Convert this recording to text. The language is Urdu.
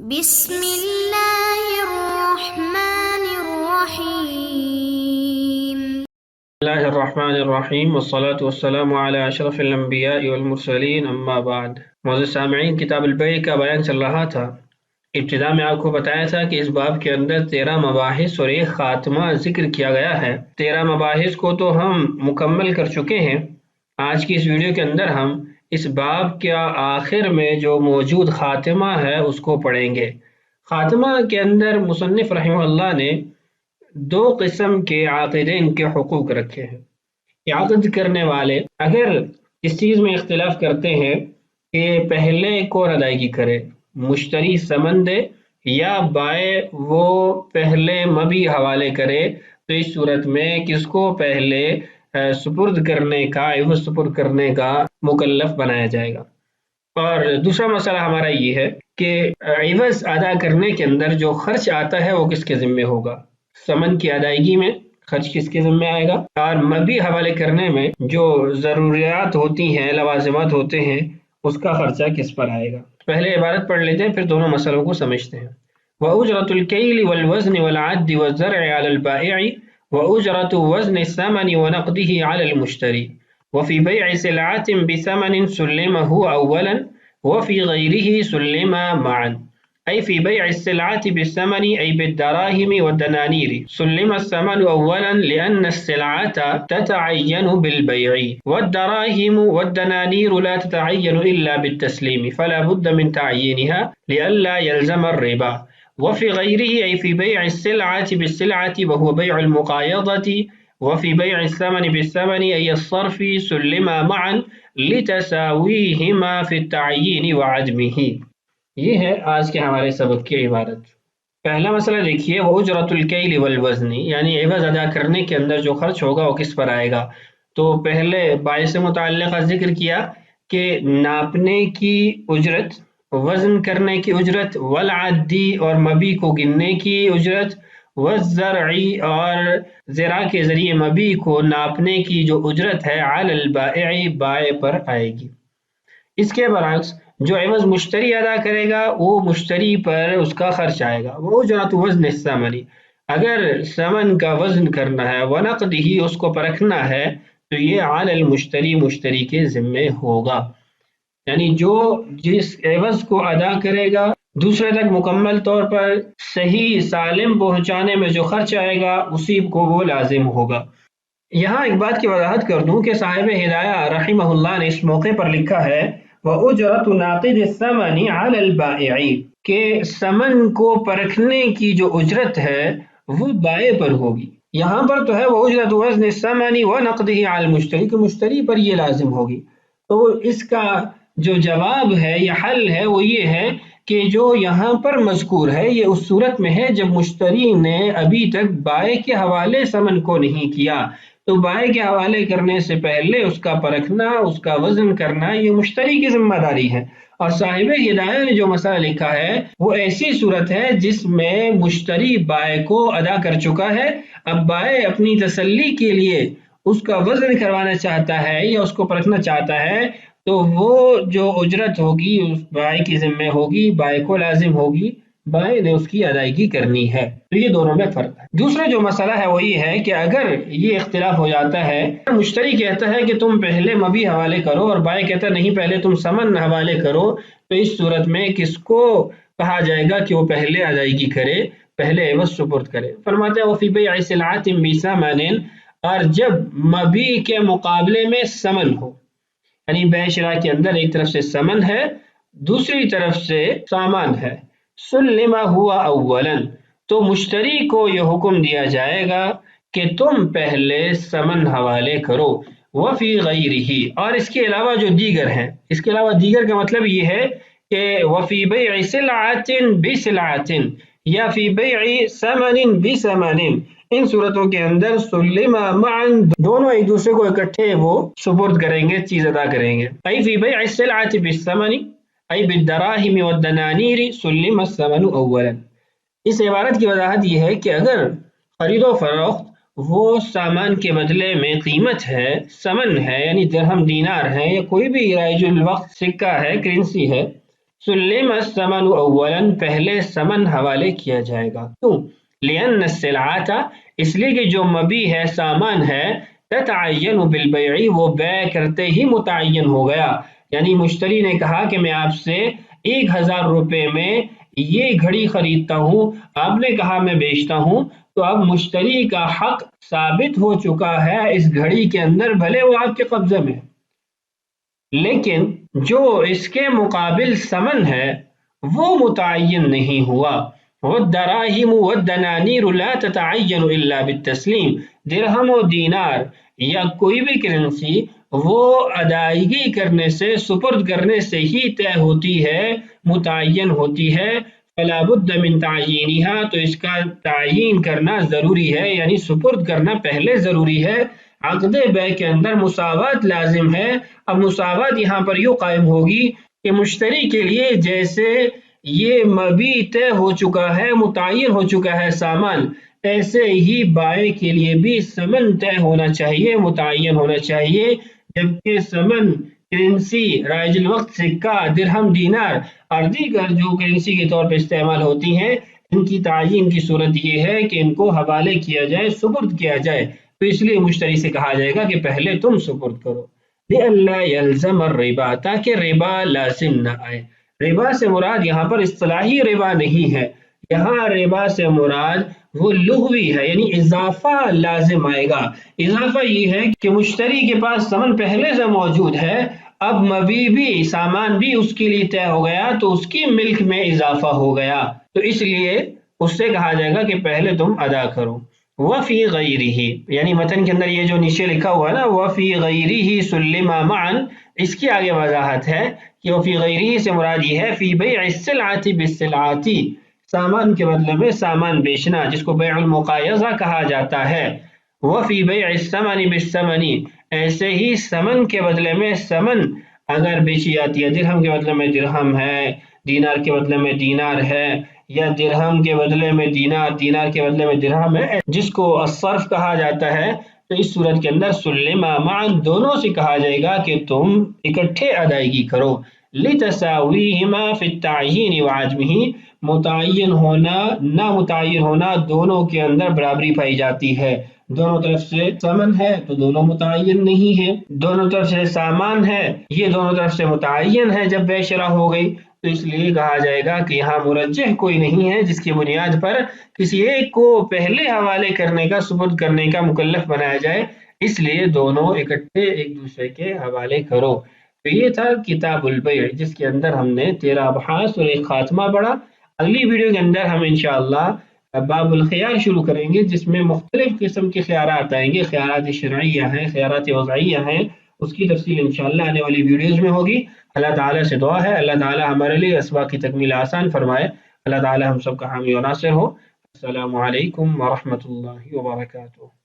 بسم اللہ الرحمن الرحیم۔ بسم اللہ الرحمن الرحیم والصلاة والسلام علی اشرف الانبیاء والمرسلین، اما بعد۔ معزز سامعین، کتاب البیع کا بیان چل رہا تھا۔ ابتدا میں آپ کو بتایا تھا کہ اس باب کے اندر 13 مباحث اور ایک خاتمہ ذکر کیا گیا ہے۔ 13 مباحث کو تو ہم مکمل کر چکے ہیں۔ آج کی اس ویڈیو کے اندر ہم اس باب کے آخر میں جو موجود خاتمہ ہے اس کو پڑھیں گے۔ خاتمہ کے اندر مصنف رحمہ اللہ نے 2 قسم کے عاقدین کے حقوق رکھے ہیں۔ عقد کرنے والے اگر اس چیز میں اختلاف کرتے ہیں کہ پہلے کون ادائیگی کرے، مشتری ثمن دے یا بائع وہ پہلے مبی حوالے کرے، تو اس صورت میں کس کو پہلے سپرد کرنے کا، عوض سپرد کرنے کا مکلف بنایا جائے گا۔ اور دوسرا مسئلہ ہمارا یہ ہے کہ عوض ادا کرنے کے اندر جو خرچ آتا ہے وہ کس کے ذمہ ہوگا۔ ثمن کی ادائیگی میں خرچ کس کے ذمہ آئے گا، اور مبی حوالے کرنے میں جو ضروریات ہوتی ہیں، لوازمات ہوتے ہیں، اس کا خرچہ کس پر آئے گا۔ پہلے عبارت پڑھ لیتے ہیں، پھر دونوں مسئلوں کو سمجھتے ہیں۔ وَأُجْرَةُ الْكَيْلِ وَالْوَزْنِ وَالْعَدِّ وَالزَّرْعِ عَلَى الْبَائِعِ وَأُجْرَةُ وَزْنِ الثَّمَنِ وَنَقْدِهِ عَلَى الْمُشْتَرِي وَفِي بَيْعِ سِلْعَةٍ بِثَمَنٍ سُلِّمَهُ أَوَّلًا وَفِي غَيْرِهِ سُلِّمَ مَعًا، أي في بيع السلعة بالثمن أي بالدراهم والدنانير سلم الثمن أولا لأن السلعة تتعين بالبيع والدراهم والدنانير لا تتعين إلا بالتسليم فلا بد من تعيينها لئلا يلزم الربا، وفي غيره أي في بيع السلعة بالسلعة وهو بيع المقايضة وفي بيع الثمن بالثمن أي الصرف سلم معا لتساويهما في التعيين وعدمه۔ یہ ہے آج کے ہمارے سبق کی عبارت۔ پہلا مسئلہ دیکھیے، وہ اجرت الکیل والوزن، یعنی عوض ادا کرنے کے اندر جو خرچ ہوگا وہ کس پر آئے گا۔ تو پہلے بائع سے متعلقہ ذکر کیا کہ ناپنے کی اجرت، وزن کرنے کی اجرت، والعدی اور مبی کو گننے کی اجرت، والزرعی اور زرع کے ذریعے مبی کو ناپنے کی جو اجرت ہے، علی البائع بائع پر آئے گی۔ اس کے برعکس جو عوض مشتری ادا کرے گا وہ مشتری پر اس کا خرچ آئے گا۔ وہ اجرت وزن الثمن، اگر ثمن کا وزن کرنا ہے، ونقدہ اس کو پرکھنا ہے، تو یہ علی المشتری مشتری کے ذمے ہوگا۔ یعنی جو جس عوض کو ادا کرے گا دوسرے تک مکمل طور پر صحیح سالم پہنچانے میں جو خرچ آئے گا اسی کو وہ لازم ہوگا۔ یہاں ایک بات کی وضاحت کر دوں کہ صاحب ہدایہ رحمہ اللہ نے اس موقع پر لکھا ہے وَأُجْرَةُ نَاقِدِ الثَّمَنِ عَلَى الْبَائِعِ، کہ ثمن کو پرکھنے کی جو اجرت ہے وہ بائع پر ہوگی۔ یہاں پر تو ہے وَأُجْرَةُ وَزْنِ الثَّمَنِ وَنَقْدِهِ عَلَى الْمُشْتَرِي، کہ مشتری پر یہ لازم ہوگی۔ تو اس کا جو جواب ہے یا حل ہے وہ یہ ہے کہ جو یہاں پر مذکور ہے یہ اس صورت میں ہے جب مشتری نے ابھی تک بائع کے حوالے ثمن کو نہیں کیا، تو بائع کے حوالے کرنے سے پہلے اس کا پرکھنا، اس کا وزن کرنا یہ مشتری کی ذمہ داری ہے۔ اور صاحب ہدایہ نے جو مسئلہ لکھا ہے وہ ایسی صورت ہے جس میں مشتری بائع کو ادا کر چکا ہے، اب بائع اپنی تسلی کے لیے اس کا وزن کروانا چاہتا ہے یا اس کو پرکھنا چاہتا ہے، تو وہ جو اجرت ہوگی اس بائع کی ذمہ ہوگی، بائع کو لازم ہوگی، بائع نے اس کی ادائیگی کرنی ہے۔ تو یہ دونوں میں فرق ہے۔ دوسرا جو مسئلہ ہے وہ یہ ہے کہ اگر یہ اختلاف ہو جاتا ہے، مشتری کہتا ہے کہ تم پہلے مبی حوالے کرو اور بائع کہتا ہے نہیں پہلے تم ثمن حوالے کرو، تو اس صورت میں کس کو کہا جائے گا کہ وہ پہلے ادائیگی کرے، پہلے عوض سپرد کرے۔ فرماتے ہیں وفی بیع سلعۃ بثمن، اور جب مبی کے مقابلے میں ثمن ہو، یعنی بیع شراء کے اندر ایک طرف سے ثمن ہے دوسری طرف سے سامان ہے، سلم ہوا اولا، تو مشتری کو یہ حکم دیا جائے گا کہ تم پہلے ثمن حوالے کرو۔ وفی غیرہ، اور اس کے علاوہ جو دیگر ہیں، اس کے علاوہ دیگر کا مطلب یہ ہے کہ وفی بیع سلعۃ بسلعۃ یا فی بیع ثمن بثمن، ان صورتوں کے اندر سلم معا، دونوں ایک دوسرے کو اکٹھے وہ سپرد کریں گے، چیز ادا کریں گے۔ ای فی بیع السلعۃ بالثمن ای بالدراہم والدنانیر سلم الثمن اولا۔ اس عبارت کی وضاحت یہ ہے کہ اگر خرید و فروخت وہ سامان کے بدلے میں قیمت ہے، ثمن ہے، یعنی درہم دینار ہے یا کوئی بھی رائج الوقت سکہ ہے، کرنسی ہے، سلم الثمن اولا، پہلے ثمن حوالے کیا جائے گا، کیوں؟ لأن السلعۃ، اس لیے کہ جو مبی ہے، سامان ہے، تتعین بالبیع، وہ بیع کرتے ہی متعین ہو گیا، یعنی مشتری نے کہا کہ میں آپ سے 1000 روپے میں یہ گھڑی خریدتا ہوں، آپ نے کہا میں بیچتا ہوں، تو اب مشتری کا حق ثابت ہو چکا ہے اس گھڑی کے اندر، بھلے وہ آپ کے قبضے میں، لیکن جو اس کے مقابل ثمن ہے وہ متعین نہیں ہوا۔ والدراہم والدنانیر لا تتعین الا بالتسلیم، درہم و دینار یا کوئی بھی کرنسی وہ ادائیگی کرنے سے، سپرد کرنے سے ہی طے ہوتی ہے، متعین ہوتی ہے۔ فلا بد من تعیینها، تو اس کا تعین کرنا ضروری ہے، یعنی سپرد کرنا پہلے ضروری ہے۔ عقد بیع کے اندر مساوات لازم ہے۔ اب مساوات یہاں پر یوں قائم ہوگی کہ مشتری کے لیے جیسے یہ مبی طے ہو چکا ہے، متعین ہو چکا ہے سامان، ایسے ہی بائع کے لیے بھی ثمن طے ہونا چاہیے، متعین ہونا چاہیے، جبکہ ثمن کرنسی، رائج الوقت سکہ، درہم، دینار اور دیگر جو کرنسی کے طور پہ استعمال ہوتی ہیں، ان کی تعین کی صورت یہ ہے کہ ان کو حوالے کیا جائے، سپرد کیا جائے، تو اس لیے مشتری سے کہا جائے گا کہ پہلے تم سپرد کرو۔ لئلا یلزم الربا، تاکہ ربا لازم نہ آئے۔ ربا سے مراد یہاں پر اصطلاحی ربا نہیں ہے، یہاں ربا سے مراد وہ لغوی ہے، یعنی اضافہ لازم آئے گا۔ اضافہ یہ ہے کہ مشتری کے پاس ثمن پہلے سے موجود ہے، اب مبی بھی، سامان بھی اس کے لیے طے ہو گیا، تو اس کی ملک میں اضافہ ہو گیا، تو اس لیے اس سے کہا جائے گا کہ پہلے تم ادا کرو۔ وفی غیرہ، یعنی متن کے اندر یہ جو نیچے لکھا ہوا ہے نا، وفی غیرہ سلم معا، اس کی آگے وضاحت ہے کہ وفی غیرہ سے مراد یہ ہے فی بیع السلعۃ بالسلعۃ، سامان کے بدلے میں سامان بیچنا، جس کو بیع المقایضہ کہا جاتا ہے۔ وفی بیع الثمن بالثمن، ایسے ہی ثمن کے بدلے میں ثمن اگر بیچی جاتی ہے، درہم کے بدلے میں درہم ہے، دینار کے بدلے میں دینار ہے، یا درہم کے بدلے میں دینار، دینار کے بدلے میں درہم ہے، جس کو الصرف کہا جاتا ہے، تو اس صورت کے اندر سلم معا، دونوں سے کہا جائے گا کہ تم اکٹھے ادائیگی کرو۔ لتساویہما فی التعیین وعدمہ، متعین ہونا، نامتعین ہونا، دونوں کے اندر برابری پائی جاتی ہے۔ دونوں طرف سے ثمن ہے تو دونوں متعین نہیں ہے، دونوں طرف سے سامان ہے، یہ دونوں طرف سے متعین ہے جب بیع شرا ہو گئی، تو اس لیے کہا جائے گا کہ یہاں مرجح کوئی نہیں ہے جس کی بنیاد پر کسی ایک کو پہلے حوالے کرنے کا، سپرد کرنے کا مکلف بنایا جائے، اس لیے دونوں اکٹھے ایک دوسرے کے حوالے کرو۔ تو یہ تھا کتاب البیع، جس کے اندر ہم نے 13 ابحاث اور ایک خاتمہ پڑھا۔ اگلی ویڈیو کے اندر ہم انشاءاللہ باب الخیار شروع کریں گے، جس میں مختلف قسم کے خیارات آئیں گے، خیارات شرعیہ ہیں، خیارات وضعیہ ہیں، اس کی تفصیل انشاءاللہ آنے والی ویڈیوز میں ہوگی۔ اللہ تعالیٰ سے دعا ہے اللہ تعالیٰ ہمارے لیے اسباق کی تکمیل آسان فرمائے، اللہ تعالیٰ ہم سب کا حامی و ناصر ہو۔ السلام علیکم ورحمۃ اللہ وبرکاتہ۔